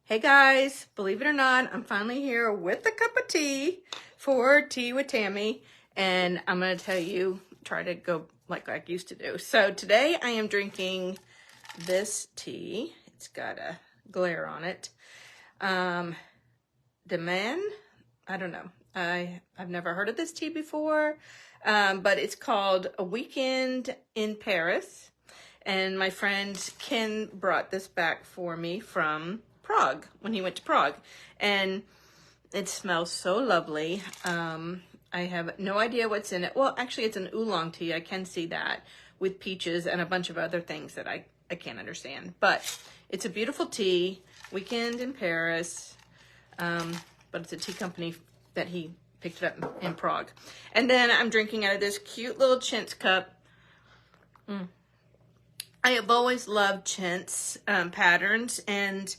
Hey guys, believe it or not, I'm finally here with a cup of tea for Tea with Tammy, and I'm going to tell you, try to go like I used to do. So today I am drinking this tea. It's got a glare on it. Demand? I don't know. I've never heard of this tea before, but it's called A Weekend in Paris, and my friend Ken brought this back for me from Prague, when he went to Prague, and it smells so lovely. I have no idea what's in it. Well, actually, it's an oolong tea. I can see that, with peaches and a bunch of other things that I can't understand. But it's a beautiful tea, Weekend in Paris, but it's a tea company that he picked it up in Prague. And then I'm drinking out of this cute little chintz cup. I have always loved chintz patterns, and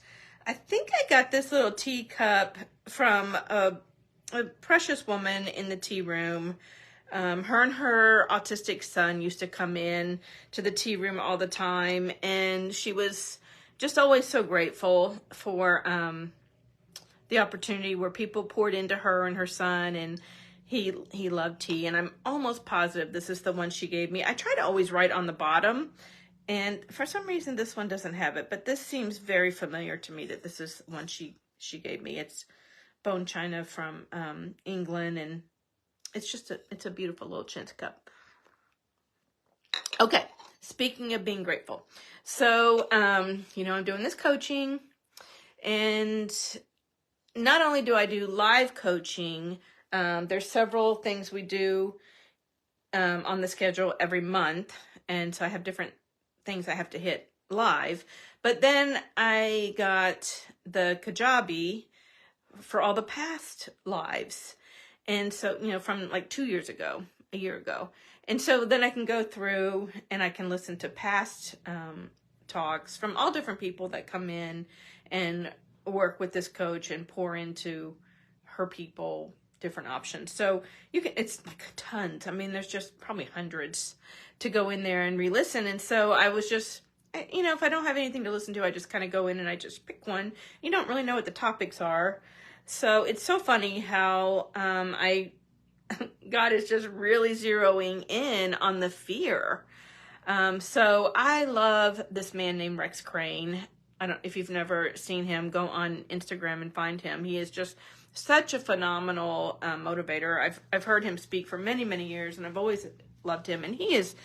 I think I got this little teacup from a precious woman in the tea room. Her and her autistic son used to come in to the tea room all the time, and she was just always so grateful for the opportunity where people poured into her and her son, and he loved tea. And I'm almost positive this is the one she gave me. I try to always write on the bottom, and for some reason this one doesn't have it, but this seems very familiar to me that this is one she gave me. It's bone china from England, and it's a beautiful little chintz cup. Okay, speaking of being grateful. So, I'm doing this coaching, and not only do I do live coaching, there's several things we do on the schedule every month, and so I have different things I have to hit live. But then I got the Kajabi for all the past lives, and so from like 2 years ago, a year ago, and so then I can go through and I can listen to past talks from all different people that come in and work with this coach and pour into her people different options. So it's like tons. I mean, there's just probably hundreds to go in there and re-listen. And so I was just, if I don't have anything to listen to, I just kind of go in and I just pick one. You don't really know what the topics are. So it's so funny how God is just really zeroing in on the fear. So I love this man named Rex Crane. If you've never seen him, go on Instagram and find him. He is just such a phenomenal motivator. I've heard him speak for many, many years, and I've always loved him. And he is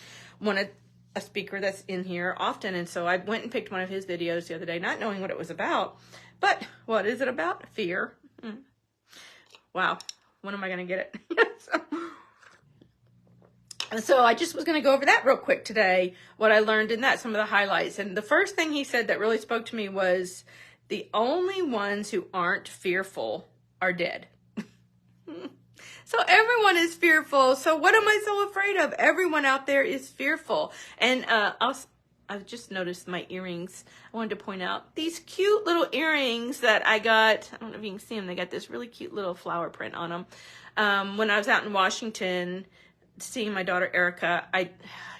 a speaker that's in here often. And so I went and picked one of his videos the other day, not knowing what it was about. But what is it about? Fear. Wow. When am I going to get it? So I just was going to go over that real quick today, what I learned in that, some of the highlights. And the first thing he said that really spoke to me was, the only ones who aren't fearful are dead. So everyone is fearful. So what am I so afraid of? Everyone out there is fearful. And I've just noticed my earrings. I wanted to point out these cute little earrings that I got. I don't know if you can see them. They got this really cute little flower print on them. When I was out in Washington seeing my daughter Erica,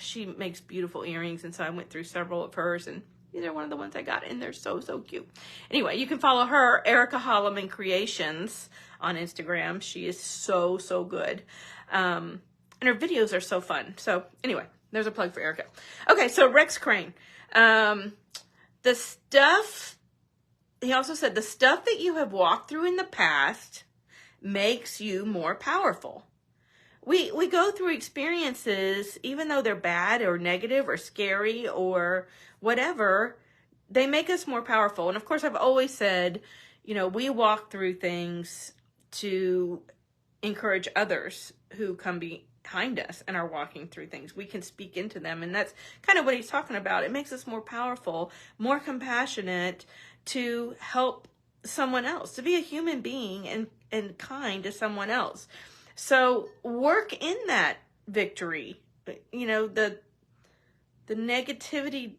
she makes beautiful earrings, and so I went through several of hers, and these are one of the ones I got, and they're so cute. Anyway, you can follow her, Erica Holloman Creations, on Instagram. She is so good, and her videos are so fun. So anyway, there's a plug for Erica. Okay, so Rex Crane, he also said, the stuff that you have walked through in the past makes you more powerful. We go through experiences, even though they're bad or negative or scary or whatever, they make us more powerful. And of course, I've always said, we walk through things to encourage others who come behind us and are walking through things. We can speak into them. And that's kind of what he's talking about. It makes us more powerful, more compassionate to help someone else, to be a human being and kind to someone else. So work in that victory. The negativity,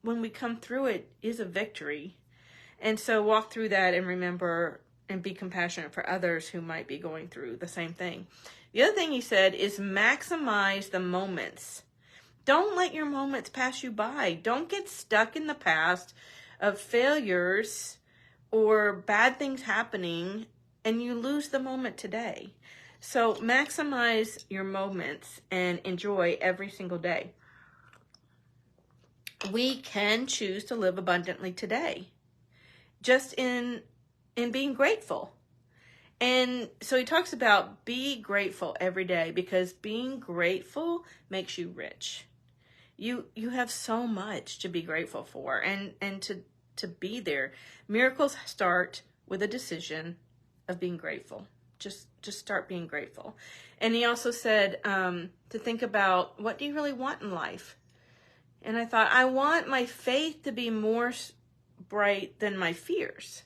when we come through it, is a victory. And so walk through that and remember and be compassionate for others who might be going through the same thing. The other thing he said is maximize the moments. Don't let your moments pass you by. Don't get stuck in the past of failures or bad things happening, and you lose the moment today. So maximize your moments and enjoy every single day. We can choose to live abundantly today, just in being grateful. And so he talks about be grateful every day, because being grateful makes you rich. You have so much to be grateful for, and to be there. Miracles start with a decision of being grateful. Just start being grateful. And he also said to think about, what do you really want in life? And I thought, I want my faith to be more bright than my fears.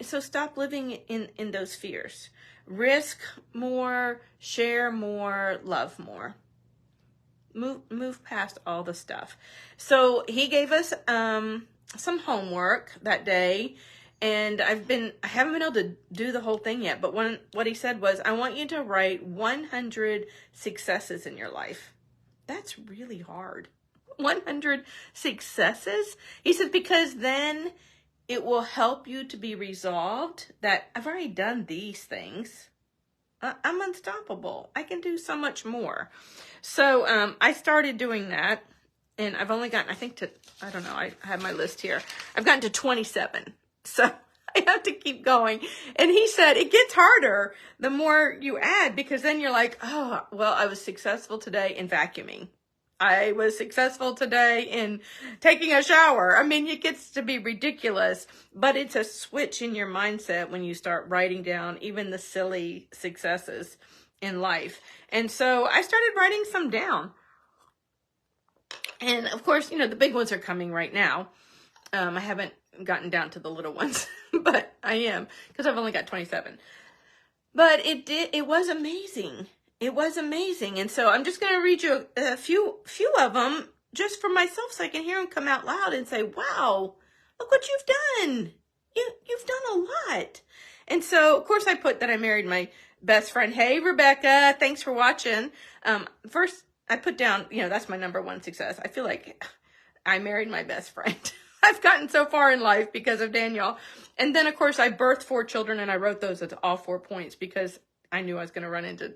So stop living in those fears. Risk more, share more, love more. Move past all the stuff. So he gave us some homework that day, and I haven't been able to do the whole thing yet, but what he said was, I want you to write 100 successes in your life. That's really hard. 100 successes? He said, because then it will help you to be resolved that I've already done these things. I'm unstoppable. I can do so much more. So I started doing that, and I've only gotten, I don't know, I have my list here. I've gotten to 27. So I have to keep going. And he said it gets harder the more you add, because then you're like, oh, well, I was successful today in vacuuming. I was successful today in taking a shower. I mean, it gets to be ridiculous, but it's a switch in your mindset when you start writing down even the silly successes in life. And so I started writing some down. And of course, the big ones are coming right now. I haven't gotten down to the little ones, but I am, because I've only got 27. But it was amazing. It was amazing. And so I'm just going to read you a few of them just for myself, so I can hear them come out loud and say, wow, look what you've done. You've done a lot. And so, of course, I put that I married my best friend. Hey, Rebecca, thanks for watching. First, I put down, that's my number one success. I feel like I married my best friend. I've gotten so far in life because of Daniel. And then, of course, I birthed 4 children, and I wrote those as all 4 points because I knew I was going to run into,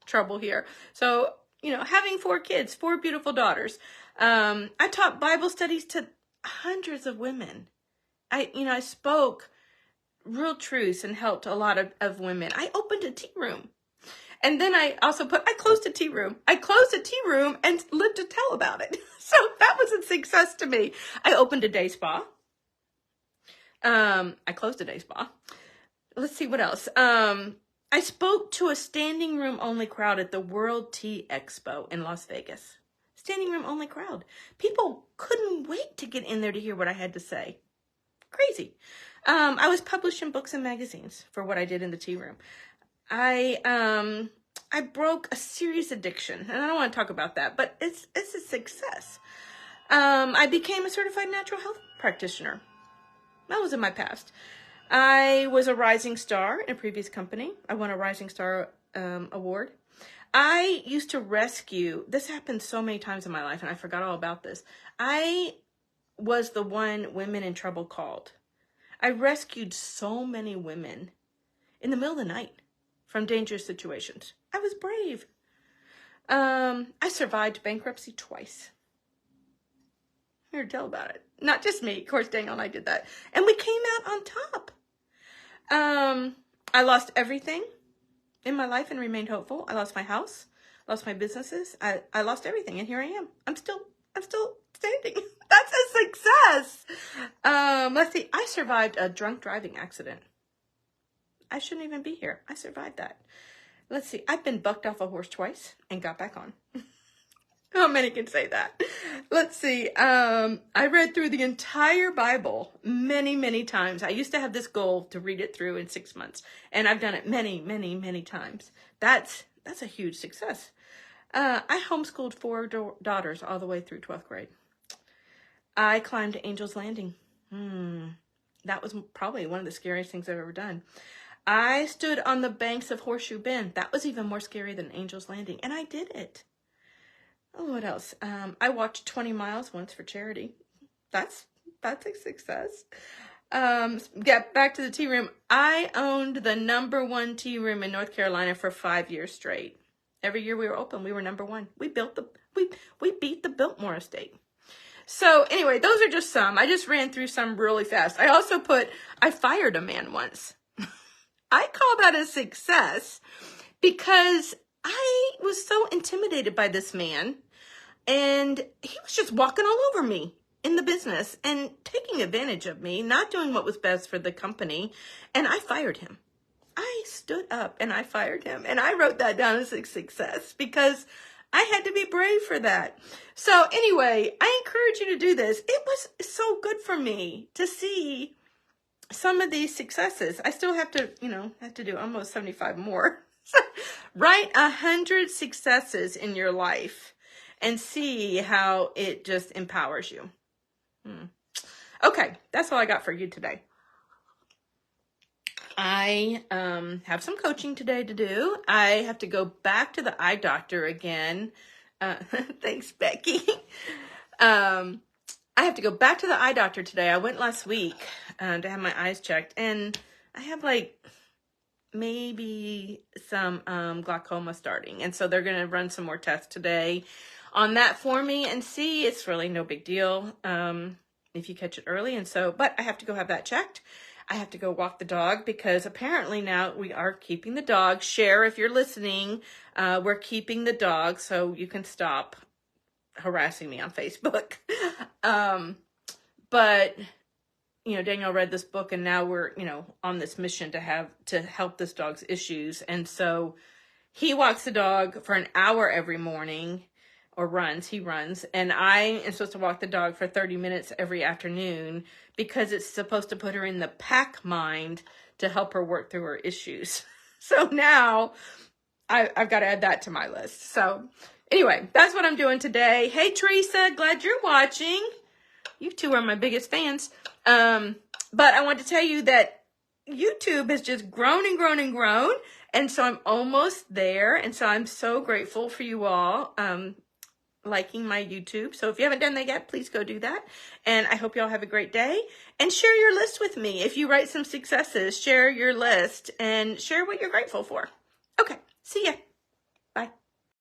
trouble here. So, having 4 kids, 4 beautiful daughters. I taught Bible studies to hundreds of women. I spoke real truths and helped a lot of women. I opened a tea room. And then I also I closed a tea room. I closed a tea room and lived to tell about it. So that was a success to me. I opened a day spa. I closed a day spa. Let's see what else. I spoke to a standing room only crowd at the World Tea Expo in Las Vegas. Standing room only crowd. People couldn't wait to get in there to hear what I had to say. Crazy. I was published in books and magazines for what I did in the tea room. I broke a serious addiction, and I don't want to talk about that, but it's a success. I became a certified natural health practitioner. That was in my past. I was a rising star in a previous company. I won a rising star award. I used to rescue. This happened so many times in my life, and I forgot all about this. I was the one women in trouble called. I rescued so many women in the middle of the night from dangerous situations. I was brave. I survived bankruptcy twice. I'm here to tell about it. Not just me. Of course, Daniel and I did that. And we came out on top. I lost everything in my life and remained hopeful. I lost my house, lost my businesses. I lost everything, and here I am. I'm still standing. That's a success. Let's see. I survived a drunk driving accident. I shouldn't even be here. I survived that. Let's see. I've been bucked off a horse twice and got back on. How many can say that? Let's see. I read through the entire Bible many, many times. I used to have this goal to read it through in 6 months, and I've done it many, many, many times. That's a huge success. I homeschooled 4 daughters all the way through 12th grade. I climbed Angel's Landing. That was probably one of the scariest things I've ever done. I stood on the banks of Horseshoe Bend. That was even more scary than Angel's Landing, and I did it. Oh, what else? I walked 20 miles once for charity. That's a success. Get back to the tea room. I owned the #1 tea room in North Carolina for 5 years straight. Every year we were open, we were #1. We beat the Biltmore estate. So anyway, those are just some. I just ran through some really fast. I also I fired a man once. I call that a success because I was so intimidated by this man, and he was just walking all over me in the business and taking advantage of me, not doing what was best for the company, and I fired him. I stood up and I fired him, and I wrote that down as a success because I had to be brave for that. So anyway, I encourage you to do this. It was so good for me to see some of these successes. I still have to, do almost 75 more. Write 100 successes in your life and see how it just empowers you. Okay, that's all I got for you today. I have some coaching today to do. I have to go back to the eye doctor again. Thanks, Becky. I have to go back to the eye doctor today. I went last week to have my eyes checked, and I have maybe some glaucoma starting. And so they're going to run some more tests today on that for me and see. It's really no big deal if you catch it early. And so, but I have to go have that checked. I have to go walk the dog because apparently now we are keeping the dog. Share if you're listening. We're keeping the dog, so you can stop harassing me on Facebook. But Daniel read this book, and now we're on this mission to help this dog's issues. And so he walks the dog for an hour every morning, or he runs, and I am supposed to walk the dog for 30 minutes every afternoon because it's supposed to put her in the pack mind to help her work through her issues. So now I've got to add that to my list. So anyway, that's what I'm doing today. Hey, Teresa, glad you're watching. You two are my biggest fans. But I want to tell you that YouTube has just grown and grown and grown. And so I'm almost there. And so I'm so grateful for you all liking my YouTube. So if you haven't done that yet, please go do that. And I hope you all have a great day. And share your list with me. If you write some successes, share your list and share what you're grateful for. Okay, see ya.